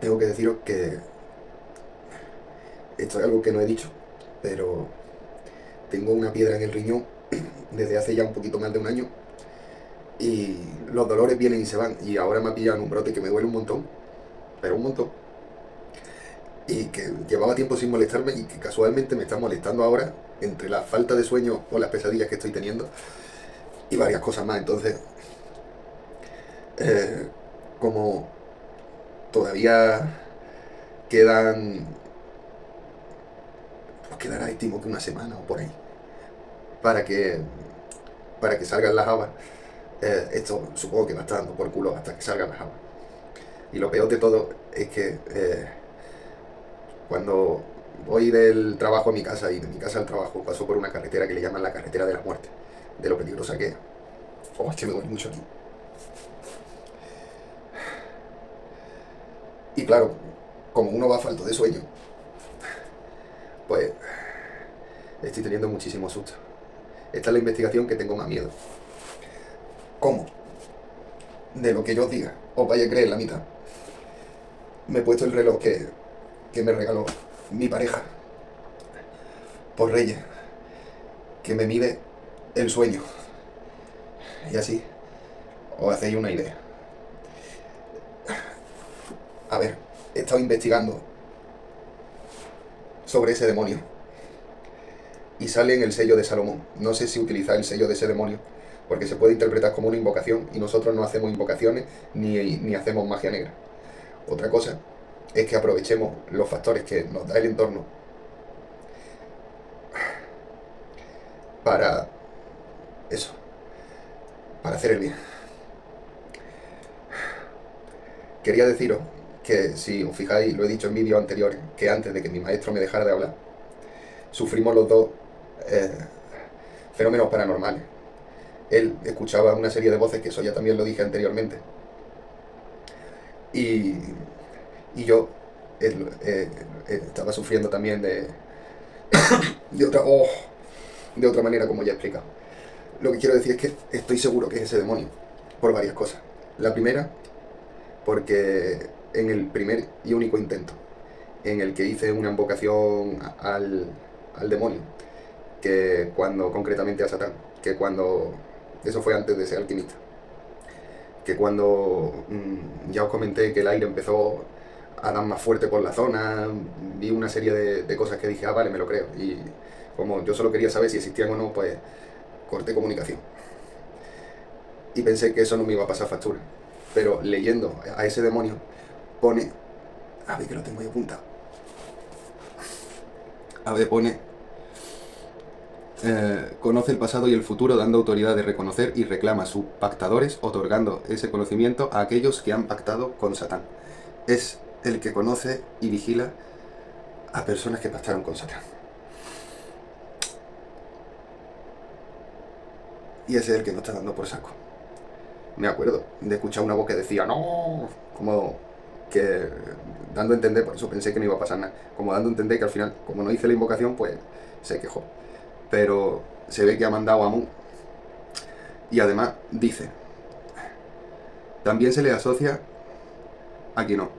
tengo que deciros que esto es algo que no he dicho, pero tengo una piedra en el riñón desde hace ya un poquito más de un año y los dolores vienen y se van y ahora me ha pillado en un brote que me duele un montón, pero un montón, y que llevaba tiempo sin molestarme y que casualmente me está molestando ahora entre la falta de sueño o las pesadillas que estoy teniendo y varias cosas más. Entonces, eh, como todavía quedan, pues quedará estimo que una semana o por ahí para que para que salgan las habas. Esto supongo que va a estar dando por culo hasta que salgan las habas. Y lo peor de todo es que cuando voy del trabajo a mi casa y de mi casa al trabajo paso por una carretera que le llaman la carretera de la muerte, de lo peligrosa que es. Oh, es que me duele mucho aquí. Y claro, como uno va falto de sueño, pues estoy teniendo muchísimo susto. Esta es la investigación que tengo más miedo. ¿Cómo? De lo que yo os diga, os vaya a creer la mitad. Me he puesto el reloj que me regaló mi pareja por Reyes, que me mide el sueño. Y así os hacéis una idea. A ver, he estado investigando sobre ese demonio y sale en el sello de Salomón. No sé si utilizar el sello de ese demonio, porque se puede interpretar como una invocación y nosotros no hacemos invocaciones ni hacemos magia negra. Otra cosa es que aprovechemos los factores que nos da el entorno para eso, para hacer el bien. Quería deciros que, si os fijáis, lo he dicho en vídeos anteriores, que antes de que mi maestro me dejara de hablar, sufrimos los dos eh, fenómenos paranormales. Él escuchaba una serie de voces, que eso ya también lo dije anteriormente, y, y yo estaba sufriendo también de otra, oh, de otra manera, como ya he explicado. Lo que quiero decir es que estoy seguro que es ese demonio, por varias cosas. La primera, porque en el primer y único intento en el que hice una invocación al demonio, que cuando, concretamente a Satán, que cuando, eso fue antes de ser alquimista, que cuando ya os comenté que el aire empezó a dar más fuerte por la zona, vi una serie de cosas que dije, ah, vale, me lo creo. Y como yo solo quería saber si existían o no, pues corté comunicación. Y pensé que eso no me iba a pasar factura. Pero leyendo a ese demonio, pone, a ver que lo tengo ahí apuntado, a ver, pone, conoce el pasado y el futuro dando autoridad de reconocer y reclama a sus pactadores, otorgando ese conocimiento a aquellos que han pactado con Satán. Es el que conoce y vigila a personas que pactaron con Satán. Y ese es el que nos está dando por saco. Me acuerdo de escuchar una voz que decía, no, como que dando a entender, por eso pensé que no iba a pasar nada, como dando a entender que al final, como no hice la invocación, pues se quejó. Pero se ve que ha mandado a Mu. Y además dice, también se le asocia, aquí no,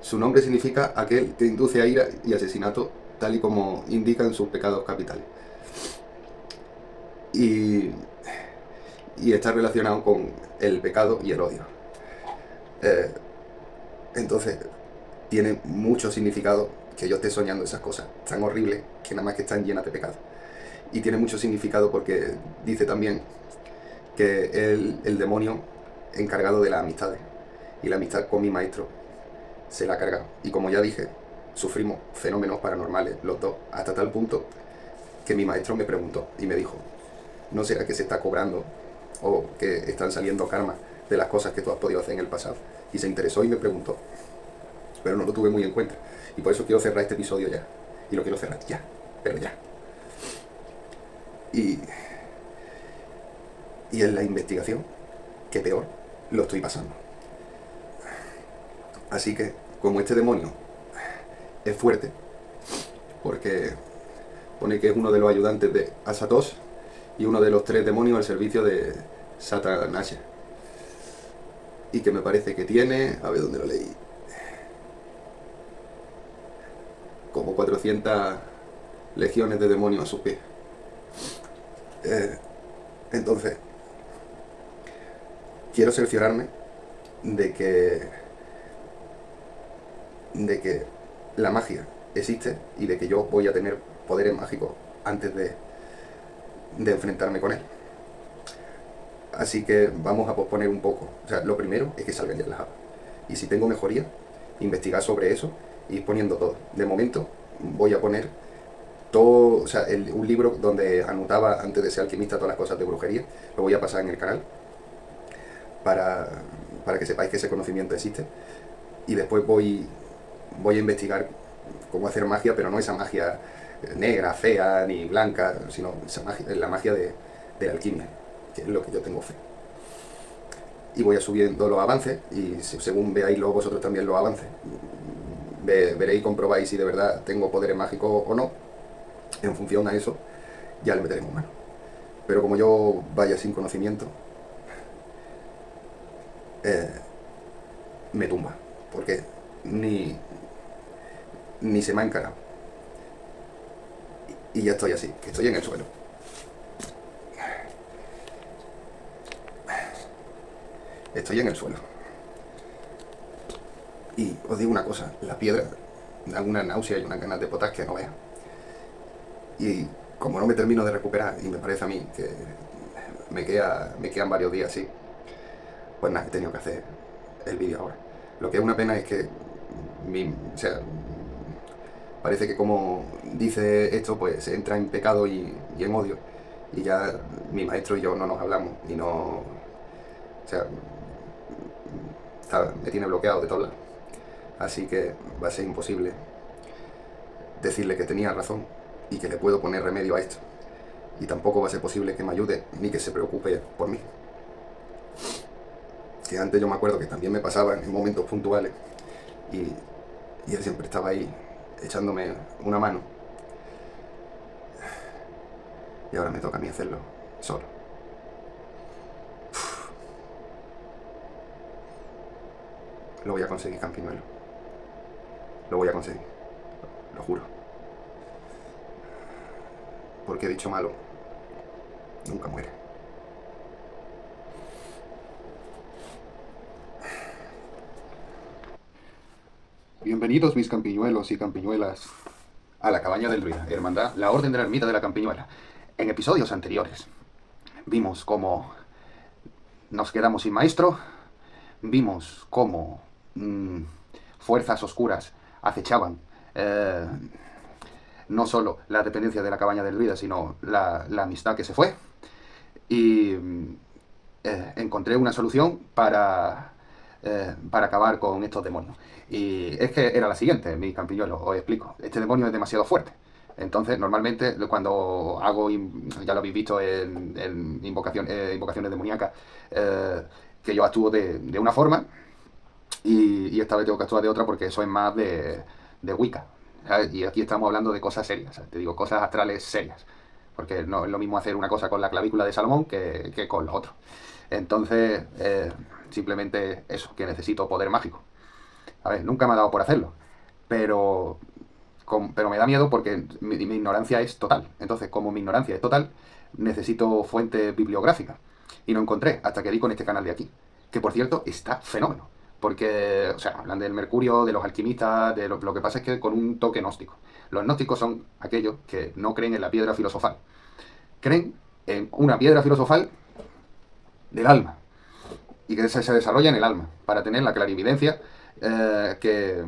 su nombre significa aquel que induce a ira y asesinato, tal y como indican sus pecados capitales. Y, y está relacionado con el pecado y el odio. Eh, entonces, tiene mucho significado que yo esté soñando esas cosas tan horribles que nada más que están llenas de pecado. Y tiene mucho significado porque dice también que el demonio encargado de las amistades, y la amistad con mi maestro se la ha cargado. Y como ya dije, sufrimos fenómenos paranormales los dos, hasta tal punto que mi maestro me preguntó y me dijo, ¿no será que se está cobrando o que están saliendo karma de las cosas que tú has podido hacer en el pasado? Y se interesó y me preguntó, pero no lo tuve muy en cuenta. Y por eso quiero cerrar este episodio ya. Y lo quiero cerrar ya, pero ya. Y, y en la investigación, que peor, lo estoy pasando. Así que, como este demonio es fuerte, porque pone que es uno de los ayudantes de Asatos y uno de los 3 demonios al servicio de Satanás, y que me parece que tiene, a ver dónde lo leí, como 400 legiones de demonios a sus pies. Eh, entonces, quiero cerciorarme de que, de que la magia existe y de que yo voy a tener poderes mágicos antes de enfrentarme con él. Así que vamos a posponer un poco. O sea, lo primero es que salgan ya las hadas. Y si tengo mejoría, investigar sobre eso y ir poniendo todo. De momento voy a poner todo, o sea, un libro donde anotaba antes de ser alquimista todas las cosas de brujería, lo voy a pasar en el canal para, para que sepáis que ese conocimiento existe. Y después voy a investigar cómo hacer magia, pero no esa magia negra, fea, ni blanca, sino esa magia, la magia de la alquimia, que es lo que yo tengo fe. Y voy a subiendo los avances y según veáis luego vosotros también los avances, veréis y comprobáis si de verdad tengo poderes mágicos o no. En función a eso ya le meteremos mano. Pero como yo vaya sin conocimiento, me tumba, porque ni se me ha encarado. Y ya estoy así, que estoy en el suelo. Estoy en el suelo. Y os digo una cosa, la piedra da una náusea y una ganas de potas que no veas. Y como no me termino de recuperar, y me parece a mí que me quedan varios días así, pues nada, he tenido que hacer el vídeo ahora. Lo que es una pena es que, o sea, parece que como dice esto, pues se entra en pecado y en odio. Y ya mi maestro y yo no nos hablamos y no... O sea, me tiene bloqueado de todos lados. Así que va a ser imposible decirle que tenía razón y que le puedo poner remedio a esto. Y tampoco va a ser posible que me ayude ni que se preocupe por mí. Que antes yo me acuerdo que también me pasaba en momentos puntuales y él siempre estaba ahí echándome una mano. Y ahora me toca a mí hacerlo solo. Lo voy a conseguir, Campiñuelo. Lo voy a conseguir. Lo juro. Porque he dicho malo nunca muere. Bienvenidos mis campiñuelos y campiñuelas a la cabaña del druida, hermandad, la orden de la ermita de la campiñuela. En episodios anteriores vimos cómo nos quedamos sin maestro, vimos cómo fuerzas oscuras acechaban no solo la dependencia de la cabaña del druida, sino la amistad que se fue. Y encontré una solución para acabar con estos demonios. Y es que era la siguiente, mi campiñuelo, os explico. Este demonio es demasiado fuerte. Entonces, normalmente, cuando hago, ya lo habéis visto en invocaciones demoníacas, que yo actúo de una forma y esta vez tengo que actuar de otra porque eso es más de Wicca. ¿Sabes? Y aquí estamos hablando de cosas serias, ¿sabes? Te digo, cosas astrales serias. Porque no es lo mismo hacer una cosa con la clavícula de Salomón que con lo otro. Entonces, simplemente eso, que necesito poder mágico. A ver, nunca me ha dado por hacerlo, pero me da miedo porque mi ignorancia es total. Entonces, como mi ignorancia es total, necesito fuentes bibliográficas. Y no encontré hasta que di con este canal de aquí, que por cierto está fenómeno. Porque, o sea, hablan del mercurio, de los alquimistas, de lo que pasa es que con un toque gnóstico. Los gnósticos son aquellos que no creen en la piedra filosofal. Creen en una piedra filosofal del alma y que se desarrolla en el alma para tener la clarividencia que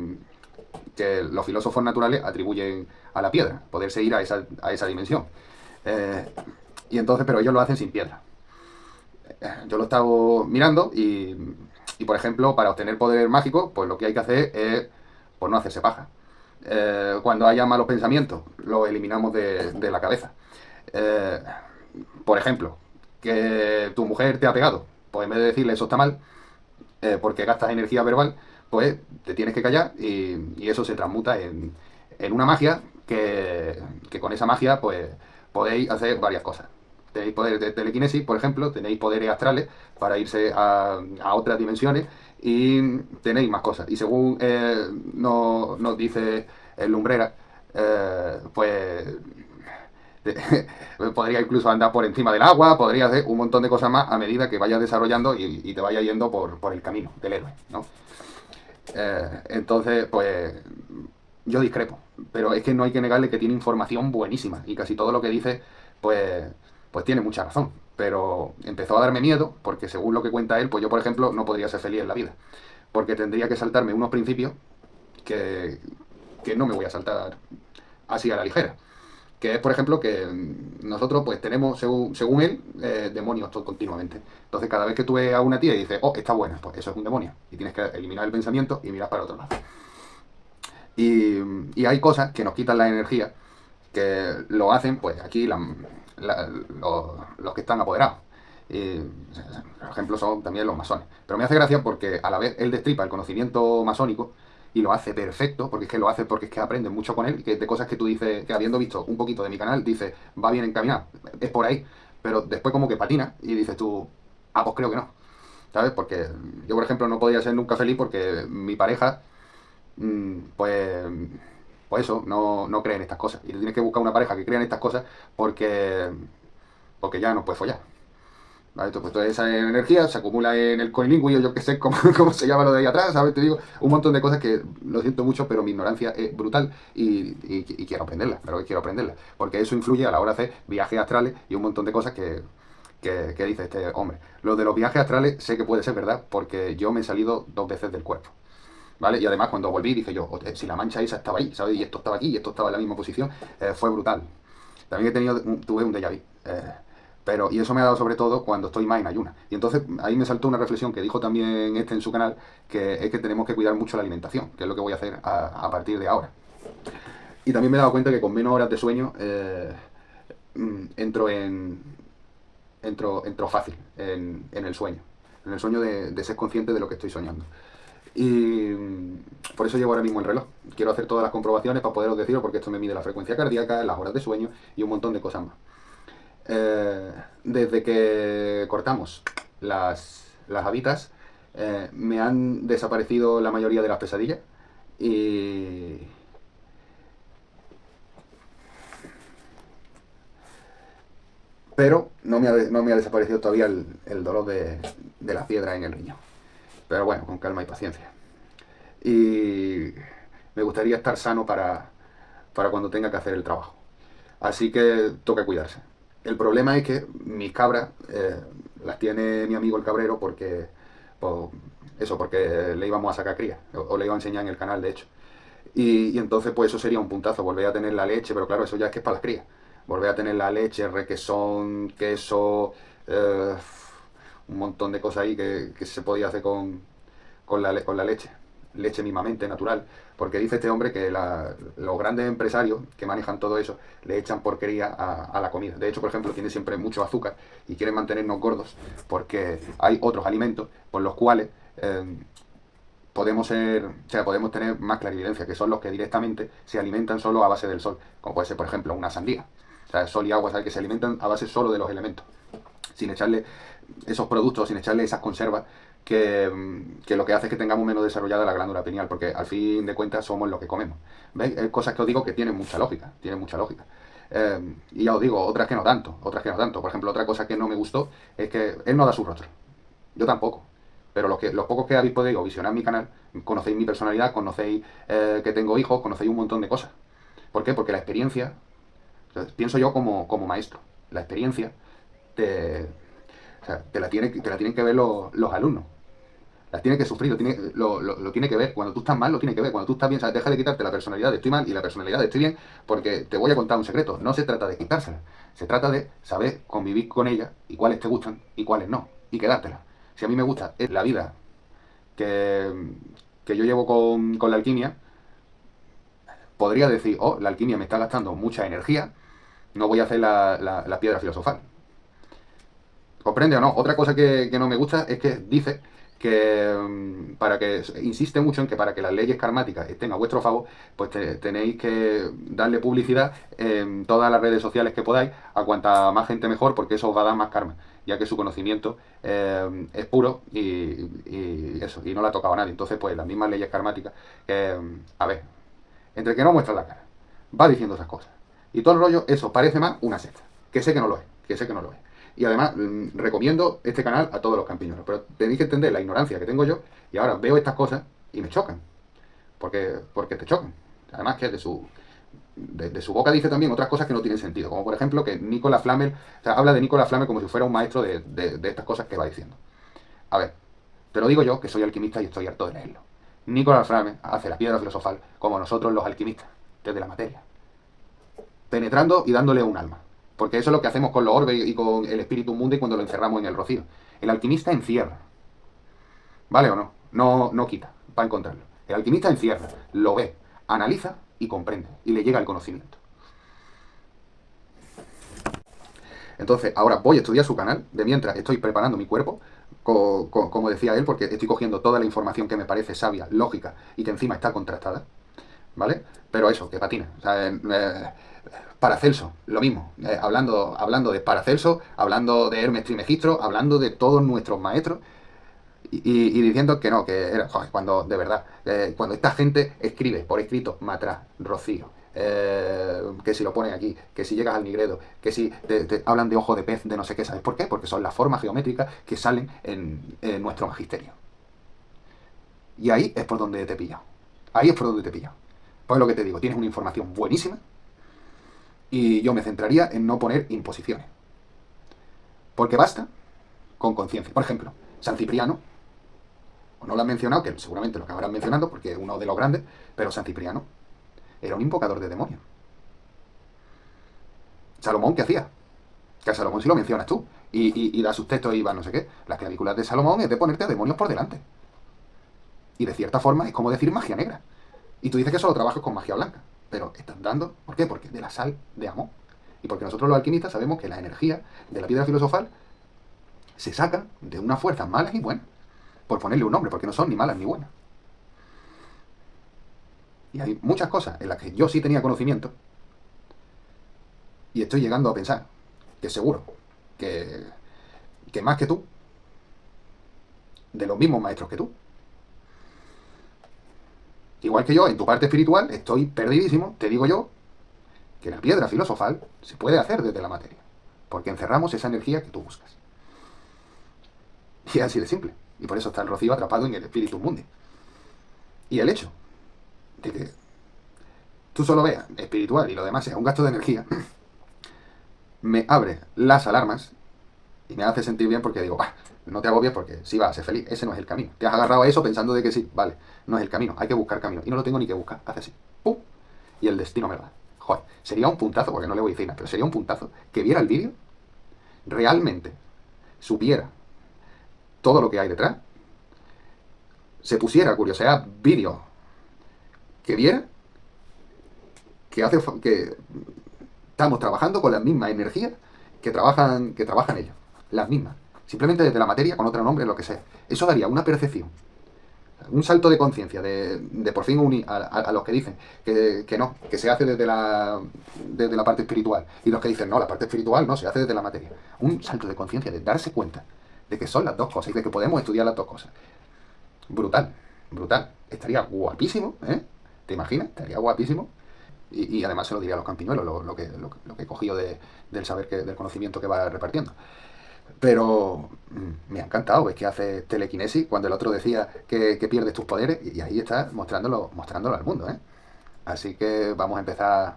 los filósofos naturales atribuyen a la piedra, poderse ir a esa dimensión. Y entonces, pero ellos lo hacen sin piedra. Yo lo he estado mirando y, por ejemplo, para obtener poder mágico, pues lo que hay que hacer es pues no hacerse paja. Cuando haya malos pensamientos, los eliminamos de la cabeza. Por ejemplo, que tu mujer te ha pegado, pues en vez de decirle eso está mal, porque gastas energía verbal, pues te tienes que callar y eso se transmuta en una magia que con esa magia pues podéis hacer varias cosas. Tenéis poderes de telequinesis, por ejemplo, tenéis poderes astrales para irse a otras dimensiones y tenéis más cosas. Y según nos dice el Lumbrera, pues podría incluso andar por encima del agua, podría hacer un montón de cosas más a medida que vayas desarrollando y te vayas yendo por el camino del héroe, ¿no? Entonces, pues yo discrepo, pero es que no hay que negarle que tiene información buenísima y casi todo lo que dice, pues, pues tiene mucha razón. Pero empezó a darme miedo porque según lo que cuenta él, pues yo, por ejemplo, no podría ser feliz en la vida. Porque tendría que saltarme unos principios que, que no me voy a saltar así a la ligera. Que es, por ejemplo, que nosotros pues tenemos, según él, demonios todo continuamente. Entonces, cada vez que tú ves a una tía y dices, oh, está buena, pues eso es un demonio. Y tienes que eliminar el pensamiento y mirar para otro lado. Y, y hay cosas que nos quitan la energía, que lo hacen, pues aquí los que están apoderados. Y, por ejemplo, son también los masones. Pero me hace gracia porque a la vez él destripa el conocimiento masónico y lo hace perfecto, porque es que lo hace porque es que aprende mucho con él, y que de cosas que tú dices, que habiendo visto un poquito de mi canal, dices, va bien encaminado, es por ahí, pero después como que patina y dices tú, ah, pues creo que no, ¿sabes? Porque yo, por ejemplo, no podía ser nunca feliz porque mi pareja, pues, pues eso, no cree en estas cosas. Y tienes que buscar una pareja que crea en estas cosas porque, porque ya no puedes follar. ¿Vale? Entonces, pues toda esa energía se acumula en el coilingüe, o yo que sé cómo se llama lo de ahí atrás, ¿sabes? Te digo, un montón de cosas que lo siento mucho, pero mi ignorancia es brutal y quiero aprenderla, pero quiero aprenderla. Porque eso influye a la hora de hacer viajes astrales y un montón de cosas que dice este hombre. Lo de los viajes astrales sé que puede ser verdad, porque yo me he salido 2 veces del cuerpo. ¿Vale? Y además cuando volví dije yo, si la mancha esa estaba ahí, ¿sabes? Y esto estaba aquí, y esto estaba en la misma posición, fue brutal. También tuve un déjà vu. Y eso me ha dado sobre todo cuando estoy más en ayuna. Y entonces ahí me saltó una reflexión que dijo también este en su canal, que es que tenemos que cuidar mucho la alimentación, que es lo que voy a hacer a partir de ahora. Y también me he dado cuenta que con menos horas de sueño entro entro fácil en el sueño. En el sueño de ser consciente de lo que estoy soñando. Y por eso llevo ahora mismo el reloj. Quiero hacer todas las comprobaciones para poderos decirlo, porque esto me mide la frecuencia cardíaca, las horas de sueño y un montón de cosas más. Desde que cortamos las habitas, me han desaparecido la mayoría de las pesadillas y... Pero no me ha desaparecido todavía el dolor de la piedra en el riñón. Pero bueno, con calma y paciencia. Y me gustaría estar sano para cuando tenga que hacer el trabajo. Así que toca cuidarse. El problema es que mis cabras las tiene mi amigo el cabrero porque, pues, eso, porque le íbamos a sacar cría, o le iba a enseñar en el canal, de hecho. Y entonces, pues eso sería un puntazo, volver a tener la leche, pero claro, eso ya es que es para las crías. Volver a tener la leche, requesón, queso, eh, un montón de cosas ahí que se podía hacer con la leche. Leche mismamente, natural. Porque dice este hombre que los grandes empresarios que manejan todo eso le echan porquería a la comida. De hecho, por ejemplo, tiene siempre mucho azúcar y quieren mantenernos gordos porque hay otros alimentos por los cuales podemos tener más clarividencia, que son los que directamente se alimentan solo a base del sol, como puede ser, por ejemplo, una sandía. O sea, sol y agua, ¿sabes? Que se alimentan a base solo de los elementos, sin echarle esos productos, sin echarle esas conservas, que lo que hace es que tengamos menos desarrollada la glándula pineal, porque al fin de cuentas somos lo que comemos. ¿Veis? Hay cosas que os digo que tienen mucha lógica, tienen mucha lógica. Y ya os digo, otras que no tanto, otras que no tanto. Por ejemplo, otra cosa que no me gustó es que él no da su rostro. Yo tampoco. Pero los pocos que habéis podido visionar mi canal, conocéis mi personalidad, conocéis que tengo hijos, conocéis un montón de cosas. ¿Por qué? Porque la experiencia, pienso yo como maestro, la experiencia te, o sea, te la tienen que ver los alumnos. La tiene que sufrir, lo tiene que ver. Cuando tú estás mal, lo tiene que ver. Cuando tú estás bien, ¿sabes? Deja de quitarte la personalidad de estoy mal y la personalidad de estoy bien, porque te voy a contar un secreto. No se trata de quitársela. Se trata de saber convivir con ella y cuáles te gustan y cuáles no. Y quedártela. Si a mí me gusta es la vida que, que yo llevo con la alquimia, podría decir, oh, la alquimia me está gastando mucha energía, no voy a hacer la piedra filosofal. ¿Comprende o no? Otra cosa que no me gusta es que dice que insiste mucho en que para que las leyes karmáticas estén a vuestro favor, pues tenéis que darle publicidad en todas las redes sociales que podáis, a cuanta más gente mejor, porque eso os va a dar más karma, ya que su conocimiento es puro y eso, y no le ha tocado a nadie. Entonces, pues las mismas leyes karmáticas, a ver, entre que no muestran la cara, va diciendo esas cosas. Y todo el rollo, eso parece más una secta. Que sé que no lo es, que sé que no lo es. Y además, recomiendo este canal a todos los campiñolos. Pero tenéis que entender la ignorancia que tengo yo, y ahora veo estas cosas y me chocan. Porque te chocan. Además que de su boca dice también otras cosas que no tienen sentido. Como por ejemplo que Nicolas Flamel, o sea, habla de Nicolas Flamel como si fuera un maestro de estas cosas que va diciendo. A ver, te lo digo yo, que soy alquimista y estoy harto de leerlo. Nicolas Flamel hace la piedra filosofal como nosotros los alquimistas, desde la materia, penetrando y dándole un alma. Porque eso es lo que hacemos con los orbes y con el espíritu mundi cuando lo encerramos en el rocío. El alquimista encierra. ¿Vale o no? No quita, para encontrarlo. El alquimista encierra, lo ve, analiza y comprende. Y le llega el conocimiento. Entonces, ahora voy a estudiar su canal, de mientras estoy preparando mi cuerpo, como decía él, porque estoy cogiendo toda la información que me parece sabia, lógica y que encima está contrastada, ¿vale? Pero eso, que patina. O sea, Paracelso, lo mismo. Hablando de Paracelso, hablando de Hermes Trismegisto, hablando de todos nuestros maestros y diciendo que no, que era, joder, cuando de verdad, cuando esta gente escribe por escrito Matra, Rocío, que si lo ponen aquí, que si llegas al Nigredo, que si te hablan de ojo de pez, de no sé qué, ¿sabes por qué? Porque son las formas geométricas que salen en nuestro magisterio. Y ahí es por donde te he pillado. Ahí es por donde te he pillado. Pues lo que te digo, tienes una información buenísima y yo me centraría en no poner imposiciones. Porque basta con conciencia. Por ejemplo, San Cipriano, no lo han mencionado, que seguramente lo acabarán mencionando porque es uno de los grandes, pero San Cipriano era un invocador de demonios. Salomón, ¿qué hacía? Que a Salomón sí lo mencionas tú. Y da sus textos y va no sé qué. Las clavículas de Salomón es de ponerte a demonios por delante. Y de cierta forma es como decir magia negra. Y tú dices que solo trabajas con magia blanca. Pero estás dando... ¿Por qué? Porque de la sal de amor. Y porque nosotros los alquimistas sabemos que la energía de la piedra filosofal se saca de unas fuerzas malas y buenas. Por ponerle un nombre, porque no son ni malas ni buenas. Y hay muchas cosas en las que yo sí tenía conocimiento y estoy llegando a pensar que seguro que, que más que tú, de los mismos maestros que tú. Igual que yo, en tu parte espiritual, estoy perdidísimo, te digo yo, que la piedra filosofal se puede hacer desde la materia, porque encerramos esa energía que tú buscas. Y es así de simple. Y por eso está el rocío atrapado en el espíritu mundi. Y el hecho de que tú solo veas espiritual y lo demás sea un gasto de energía, me abre las alarmas y me hace sentir bien porque digo, bah, no te agobies porque sí vas a ser feliz, ese no es el camino. Te has agarrado a eso pensando de que sí, vale, no es el camino, hay que buscar camino. Y no lo tengo ni que buscar, hace así, ¡pum! Y el destino me lo da. Joder, sería un puntazo, porque no le voy a decir nada, pero sería un puntazo que viera el vídeo, realmente supiera todo lo que hay detrás, se pusiera a curiosear vídeos que viera que estamos trabajando con las mismas energías que trabajan ellos, las mismas. Simplemente desde la materia, con otro nombre, lo que sea. Eso daría una percepción, un salto de conciencia de por fin unir a los que dicen que no, que se hace desde la parte espiritual. Y los que dicen, no, la parte espiritual no, se hace desde la materia. Un salto de conciencia, de darse cuenta de que son las dos cosas y de que podemos estudiar las dos cosas. Brutal, brutal. Estaría guapísimo, ¿eh? ¿Te imaginas? Estaría guapísimo. Y además se lo diría a los campiñuelos, lo que he cogido del saber, del conocimiento que va repartiendo. Pero me ha encantado, es que hace telequinesis cuando el otro decía que pierdes tus poderes y ahí está mostrándolo al mundo, ¿eh? Así que vamos a empezar,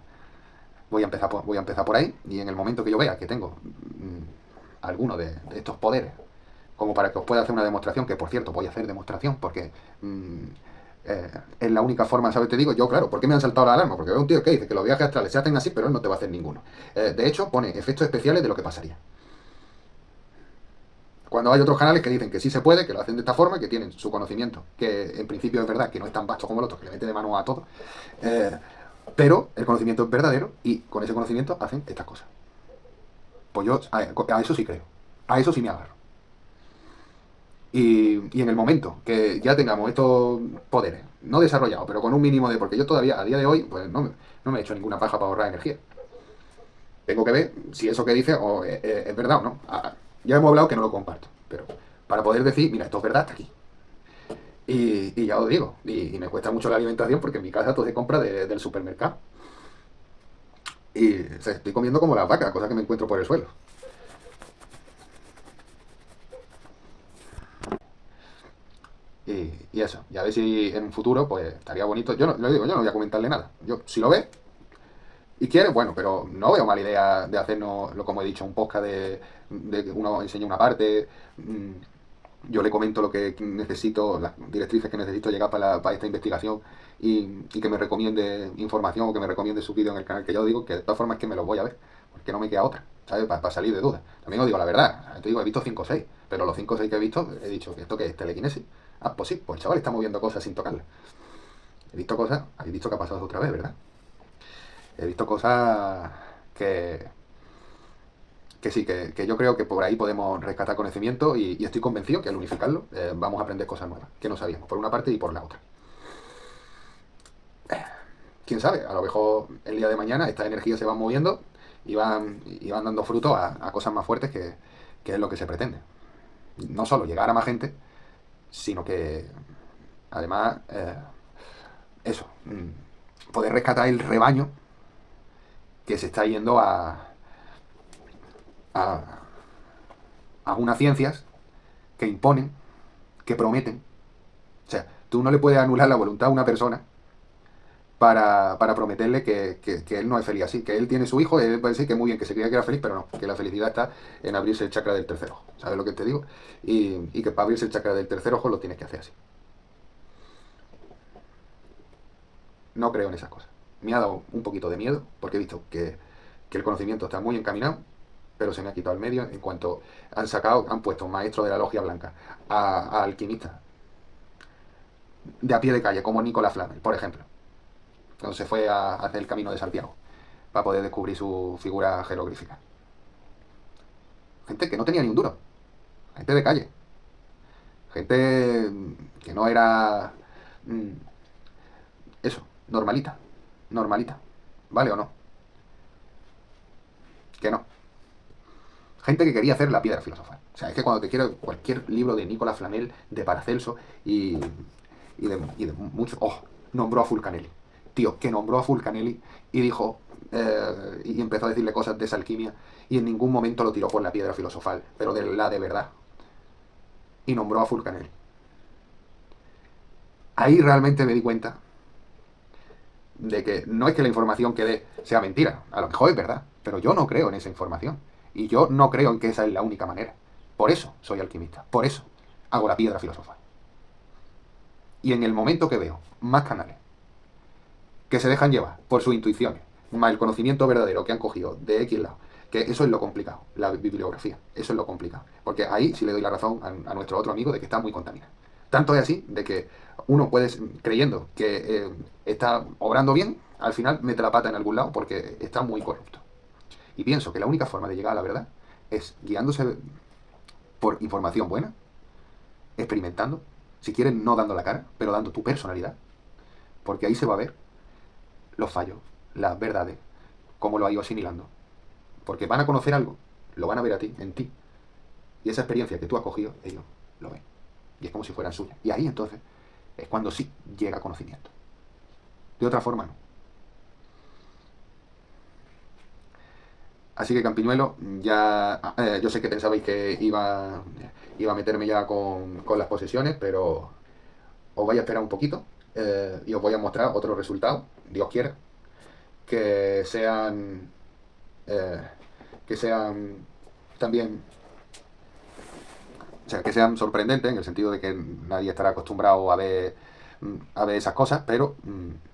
voy a empezar por ahí y en el momento que yo vea que tengo alguno de estos poderes, como para que os pueda hacer una demostración, que por cierto voy a hacer demostración porque es la única forma, ¿sabes? Te digo, yo claro, ¿por qué me han saltado la alarma? Porque veo un tío que dice que los viajes astrales se hacen así, pero él no te va a hacer ninguno. De hecho, pone efectos especiales de lo que pasaría. Cuando hay otros canales que dicen que sí se puede, que lo hacen de esta forma, que tienen su conocimiento, que en principio es verdad, que no es tan vasto como el otro, que le mete de mano a todo, pero el conocimiento es verdadero y con ese conocimiento hacen estas cosas. Pues yo a eso sí creo, a eso sí me agarro. Y en el momento que ya tengamos estos poderes, no desarrollados, pero con un mínimo de... Porque yo todavía, a día de hoy, pues no me he hecho ninguna paja para ahorrar energía. Tengo que ver si eso que dice es verdad o no. Ya hemos hablado que no lo comparto, pero para poder decir, mira, esto es verdad hasta aquí. Y ya os digo, y me cuesta mucho la alimentación porque en mi casa todo se compra del supermercado. Y o sea, estoy comiendo como las vacas, cosas que me encuentro por el suelo. Y eso, y a ver si en un futuro, pues estaría bonito. Yo no, lo digo, yo no voy a comentarle nada. Yo, si lo ve y quiere, bueno, pero no veo mala idea de hacernos, lo como he dicho, un podcast de que uno enseña una parte. Yo le comento lo que necesito, las directrices que necesito llegar para esta investigación y que me recomiende información o que me recomiende su vídeo en el canal, que yo digo que de todas formas es que me los voy a ver, porque no me queda otra, ¿sabes? Para salir de dudas. También os digo la verdad, te digo, he visto 5 o 6, pero los 5 o 6 que he visto, he dicho que esto que es telequinesis. Ah, pues sí, pues el chaval está moviendo cosas sin tocarlas. He visto cosas, habéis visto que ha pasado otra vez, ¿verdad? He visto cosas que, que sí, que yo creo que por ahí podemos rescatar conocimiento y estoy convencido que al unificarlo vamos a aprender cosas nuevas que no sabíamos, por una parte y por la otra. Quién sabe, a lo mejor el día de mañana estas energías se van moviendo y van dando fruto a cosas más fuertes que es lo que se pretende. No solo llegar a más gente, sino que además eso, poder rescatar el rebaño que se está yendo a, a unas ciencias que imponen, que prometen. O sea, tú no le puedes anular la voluntad a una persona para prometerle que él no es feliz así, que él tiene su hijo, él puede decir que muy bien, que se creía que era feliz, pero no, que la felicidad está en abrirse el chakra del tercer ojo. ¿Sabes lo que te digo? Y que para abrirse el chakra del tercer ojo lo tienes que hacer así. No creo en esas cosas. Me ha dado un poquito de miedo porque he visto que el conocimiento está muy encaminado, pero se me ha quitado el medio en cuanto han puesto un maestro de la logia blanca a alquimistas de a pie de calle, como Nicolás Flamel, por ejemplo, cuando se fue a hacer el camino de Santiago para poder descubrir su figura jeroglífica. Gente que no tenía ni un duro, gente de calle, gente que no era mm, eso, normalita, normalita, ¿vale o no? Que no. Gente que quería hacer la piedra filosofal. O sea, es que cuando te quiero cualquier libro de Nicolás Flamel, de Paracelso y de muchos... ¡Oh! Nombró a Fulcanelli. Tío, que nombró a Fulcanelli y dijo... y empezó a decirle cosas de esa alquimia y en ningún momento lo tiró por la piedra filosofal, pero de la de verdad. Y nombró a Fulcanelli. Ahí realmente me di cuenta de que no es que la información que dé sea mentira, a lo mejor es verdad, pero yo no creo en esa información. Y yo no creo en que esa es la única manera. Por eso soy alquimista, por eso hago la piedra filosofal. Y en el momento que veo más canales que se dejan llevar por sus intuiciones, más el conocimiento verdadero que han cogido de X lado, que eso es lo complicado, la bibliografía, eso es lo complicado. Porque ahí sí le doy la razón a nuestro otro amigo de que está muy contaminado. Tanto es así de que uno puede, creyendo que está obrando bien, al final mete la pata en algún lado porque está muy corrupto. Y pienso que la única forma de llegar a la verdad es guiándose por información buena, experimentando, si quieres no dando la cara, pero dando tu personalidad, porque ahí se va a ver los fallos, las verdades, cómo lo ha ido asimilando. Porque van a conocer algo, lo van a ver a ti, en ti, y esa experiencia que tú has cogido, ellos lo ven. Y es como si fueran suyas. Y ahí entonces es cuando sí llega conocimiento. De otra forma no. Así que Campiñuelo, ya yo sé que pensabais que iba a meterme ya con las posesiones, pero os voy a esperar un poquito y os voy a mostrar otros resultados, Dios quiera, que sean, eh, que sean también, o sea, que sean sorprendentes en el sentido de que nadie estará acostumbrado a ver esas cosas, pero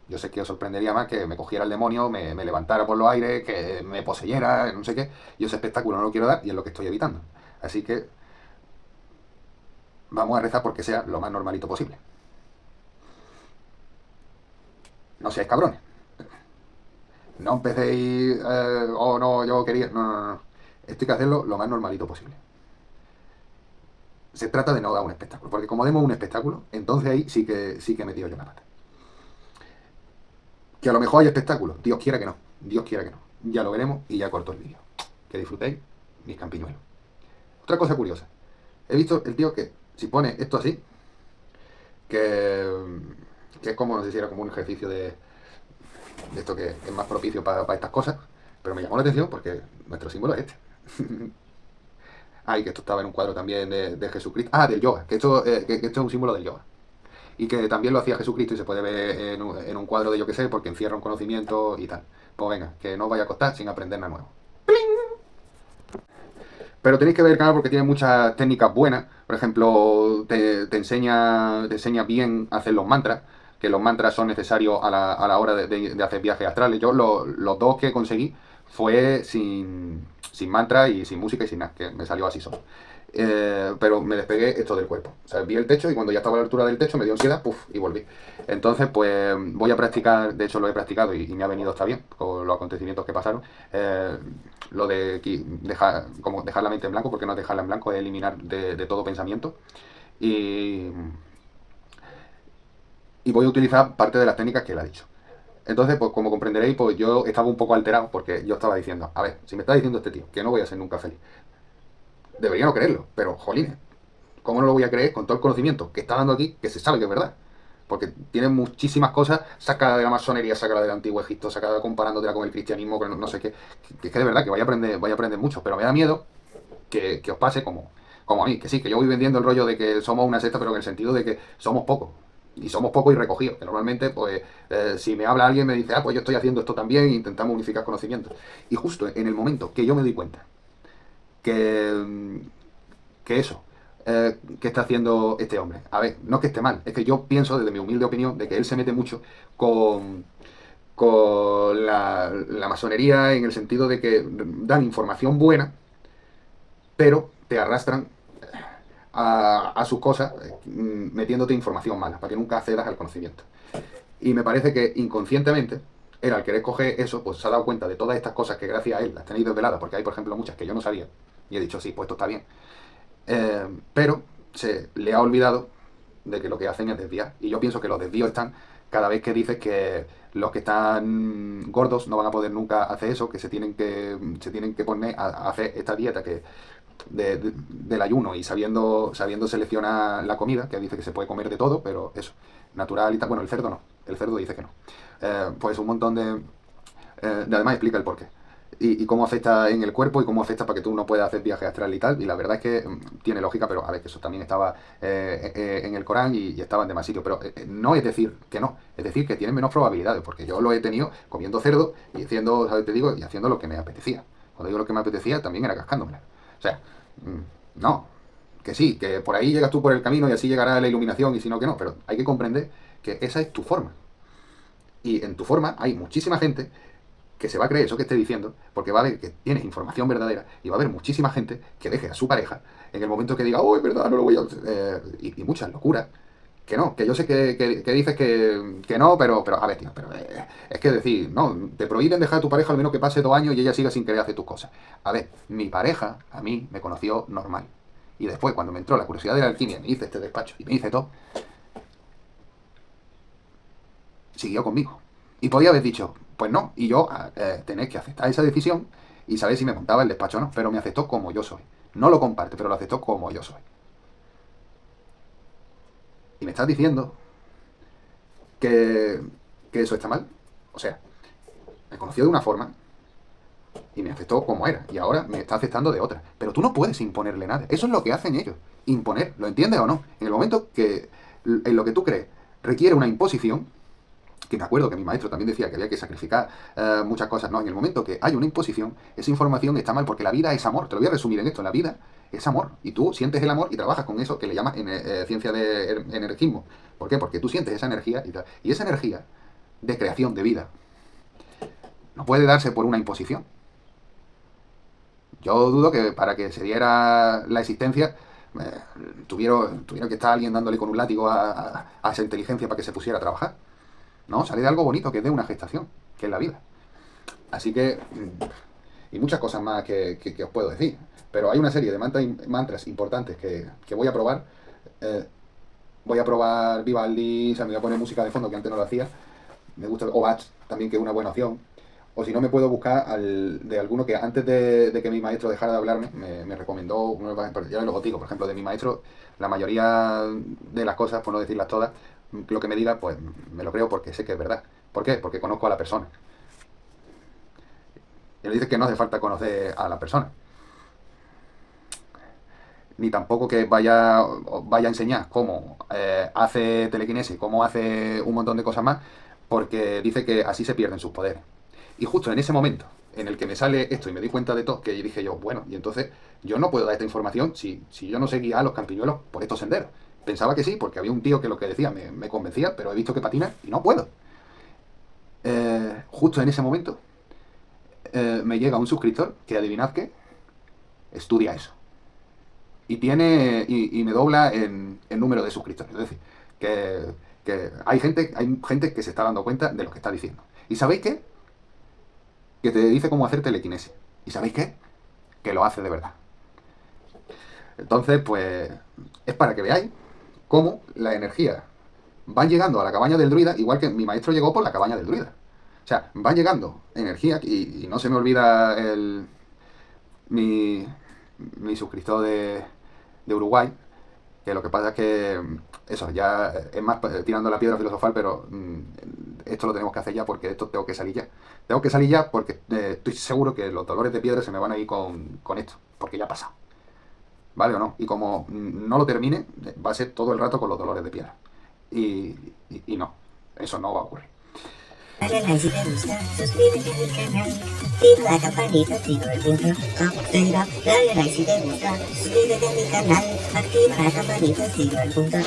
yo sé que os sorprendería más que me cogiera el demonio, me levantara por los aires, que me poseyera, no sé qué. Yo ese espectáculo no lo quiero dar y es lo que estoy evitando. Así que vamos a rezar porque sea lo más normalito posible. No seáis cabrones. No empecéis, oh no, yo quería. No, no, no, no. Esto hay que hacerlo lo más normalito posible. Se trata de no dar un espectáculo, porque como demos un espectáculo, entonces ahí sí que he metido yo la pata. Que a lo mejor hay espectáculos, Dios quiera que no, Dios quiera que no. Ya lo veremos y ya corto el vídeo. Que disfrutéis mis campiñuelos. Otra cosa curiosa, he visto el tío que si pone esto así, que es como, no sé si era como un ejercicio de esto que es más propicio para estas cosas, Pero me llamó la atención porque nuestro símbolo es este. Ay, que esto estaba en un cuadro también de Jesucristo. Ah, del yoga, que esto es un símbolo del yoga. Y que también lo hacía Jesucristo y se puede ver en un cuadro de yo que sé, porque encierra un conocimiento y tal. Pues venga, que no os vaya a costar sin aprender nada nuevo. Pero tenéis que ver el canal porque tiene muchas técnicas buenas. Por ejemplo, te enseña bien a hacer los mantras, que los mantras son necesarios a la hora de hacer viajes astrales. Yo los dos que conseguí fue sin mantra y sin música y sin nada, que me salió así solo. Pero me despegué esto del cuerpo. O sea, vi el techo y cuando ya estaba a la altura del techo me dio ansiedad, puff, y volví. Entonces, pues voy a practicar, de hecho lo he practicado y me ha venido hasta bien con los acontecimientos que pasaron. Lo de dejar la mente en blanco, porque no es dejarla en blanco, es eliminar de todo pensamiento. Y, y voy a utilizar parte de las técnicas que él ha dicho. Entonces, pues como comprenderéis, pues yo estaba un poco alterado porque yo estaba diciendo, a ver, si me está diciendo este tío que no voy a ser nunca feliz, debería no creerlo, pero jolines, ¿cómo no lo voy a creer con todo el conocimiento que está dando aquí, que se sabe que es verdad? Porque tiene muchísimas cosas sacadas de la masonería, sacadas del antiguo Egipto, sacadas comparándotela con el cristianismo, con no sé qué, que es que de verdad que voy a aprender mucho, pero me da miedo que os pase como a mí, que sí, que yo voy vendiendo el rollo de que somos una secta, pero en el sentido de que somos pocos. Y somos pocos y recogidos, que normalmente, pues, si me habla alguien me dice, ah, pues yo estoy haciendo esto también e intentamos unificar conocimientos. Y justo en el momento que yo me doy cuenta que, que eso, que está haciendo este hombre, a ver, no es que esté mal, es que yo pienso, desde mi humilde opinión, de que él se mete mucho con, con la masonería en el sentido de que dan información buena, pero te arrastran a sus cosas metiéndote información mala, para que nunca accedas al conocimiento. Y me parece que inconscientemente, él al querer coger eso, pues se ha dado cuenta de todas estas cosas que gracias a él las tenéis desveladas, porque hay, por ejemplo, muchas que yo no sabía, y he dicho, sí, pues esto está bien. Pero se le ha olvidado de que lo que hacen es desviar. Y yo pienso que los desvíos están cada vez que dices que los que están gordos no van a poder nunca hacer eso, que se tienen que poner a hacer esta dieta del ayuno y sabiendo seleccionar la comida, que dice que se puede comer de todo, pero eso, natural y tal. Bueno, el cerdo no, el cerdo dice que no. Pues un montón además explica el porqué. Y cómo afecta en el cuerpo y cómo afecta para que tú no puedas hacer viajes astrales y tal. Y la verdad es que tiene lógica, pero a ver, que eso también estaba en el Corán y estaba en demás sitios. Pero no es decir que no, es decir que tiene menos probabilidades, porque yo lo he tenido comiendo cerdo y haciendo, ¿sabes? Te digo, y haciendo lo que me apetecía. Cuando digo lo que me apetecía, también era cascándomela. O sea, no, que sí, que por ahí llegas tú por el camino y así llegará la iluminación y si no, que no. Pero hay que comprender que esa es tu forma. Y en tu forma hay muchísima gente que se va a creer eso que esté diciendo, porque va a ver que tienes información verdadera y va a haber muchísima gente que deje a su pareja en el momento que diga, oh, es verdad, no lo voy a... y muchas locuras. Que no, que yo sé que dices que no, pero a ver, tío, pero es que decir, no, te prohíben dejar a tu pareja al menos que pase 2 años y ella siga sin querer hacer tus cosas. A ver, mi pareja a mí me conoció normal. Y después, cuando me entró la curiosidad de la alquimia, me hice este despacho y me hice todo, siguió conmigo. Y podía haber dicho, pues no, y yo tenéis que aceptar esa decisión y saber si me montaba el despacho o no, pero me aceptó como yo soy. No lo comparte, pero lo aceptó como yo soy. Y me estás diciendo que, que eso está mal. O sea, me conoció de una forma y me aceptó como era. Y ahora me está aceptando de otra. Pero tú no puedes imponerle nada. Eso es lo que hacen ellos. Imponer. ¿Lo entiendes o no? En el momento que en lo que tú crees requiere una imposición, que me acuerdo que mi maestro también decía que había que sacrificar muchas cosas. No, en el momento que hay una imposición, esa información está mal porque la vida es amor. Te lo voy a resumir en esto. La vida es amor. Y tú sientes el amor y trabajas con eso que le llamas ciencia de energismo. ¿Por qué? Porque tú sientes esa energía y tal. Y esa energía de creación de vida no puede darse por una imposición. Yo dudo que para que se diera la existencia tuvieron que estar alguien dándole con un látigo a esa inteligencia para que se pusiera a trabajar. No, sale de algo bonito, que es de una gestación, que es la vida. Así que, y muchas cosas más que os puedo decir. Pero hay una serie de mantras importantes que voy a probar. Voy a probar Vivaldi, o sea, me voy a poner música de fondo que antes no lo hacía. Me gusta o Bach también, que es una buena opción. O si no, me puedo buscar de alguno que antes de que mi maestro dejara de hablarme, me recomendó, ya lo digo, por ejemplo, de mi maestro, la mayoría de las cosas, por no decirlas todas, lo que me diga, pues me lo creo porque sé que es verdad. ¿Por qué? Porque conozco a la persona. Y le dice que no hace falta conocer a la persona. Ni tampoco que vaya a enseñar cómo hace telequinesis, cómo hace un montón de cosas más, porque dice que así se pierden sus poderes. Y justo en ese momento en el que me sale esto y me di cuenta de todo, que dije yo, bueno, y entonces yo no puedo dar esta información si yo no seguía a los campiñuelos por estos senderos. Pensaba que sí, porque había un tío que lo que decía me convencía, pero he visto que patina y no puedo. Justo en ese momento me llega un suscriptor que, adivinad qué, estudia eso. Y y me dobla en número de suscriptores. Es decir, que hay gente que se está dando cuenta de lo que está diciendo. ¿Y sabéis qué? Que te dice cómo hacer telequinesis. ¿Y sabéis qué? Que lo hace de verdad. Entonces, pues, es para que veáis cómo la energía van llegando a la cabaña del druida, igual que mi maestro llegó por la cabaña del druida. O sea, van llegando energía, y no se me olvida mi, mi suscriptor de Uruguay, que lo que pasa es que eso, ya es más tirando la piedra filosofal, pero esto lo tenemos que hacer ya porque esto tengo que salir ya. Tengo que salir ya porque estoy seguro que los dolores de piedra se me van a ir con esto, porque ya ha pasado. ¿Vale o no? Y como no lo termine, va a ser todo el rato con los dolores de piedra. Y no, eso no va a ocurrir. Dale like si te gusta, suscríbete al canal, activa la campanita, activa el punto, dale like si te gusta, suscríbete a mi canal, activa la campanita, activa el punto,